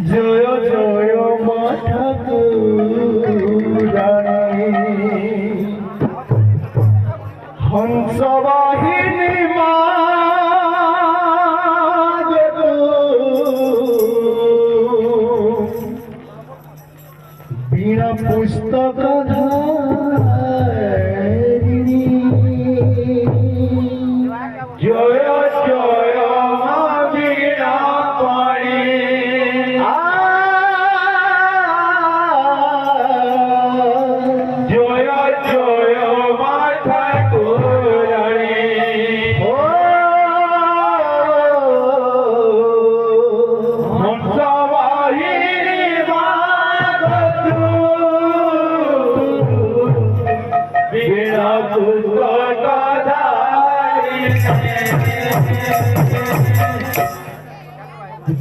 জয় জয় মা ঠাকুরানী হংসবাহিনী মা বীণা পুস্তক ধারিণী জয় জয় মা বীণা পাণি জয় জয় মা ঠাকুরানী হংসবাহিনী মা বীণা পুস্তক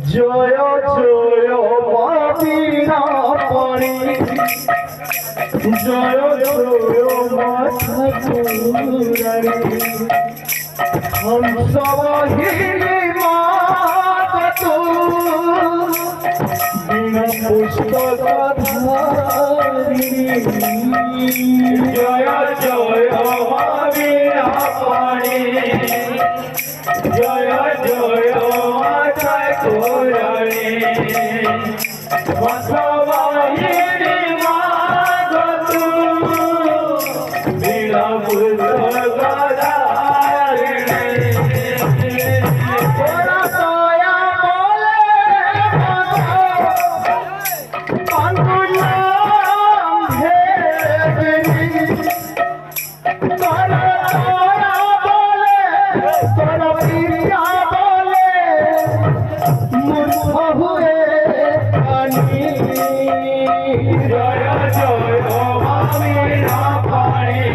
জয় জয় মা বীণা পাণি জয় জয় মা ঠাকুরানী হংসবাহিনী মা বীণা পুস্তক ধারিণী জয় জয় মা বীণা পাণি জয় জয় মা ঠাকুরানী হংসবাহিনী মা বীণা পুস্তক ধারিণী জয় জয় মা বীণা পাণি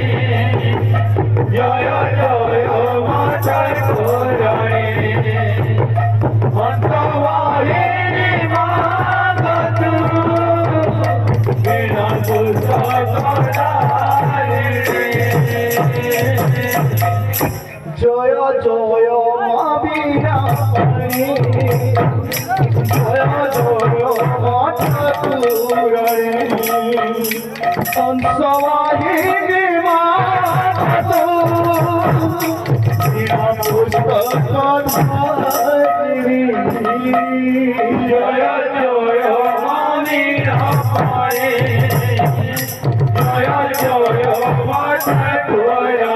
জয় জয় মা ঠাকুরানী হংসবাহিনী মা বীণা পুস্তক ধারিণী জয় জয় মা বীণা পাণি জয় জয় মা ঠাকুরানী হংসবাহিনী মা বীণা পুস্তক ধারিণী জয় জয় মা বীণা পাণি জয় জয় মা ঠাকুরানী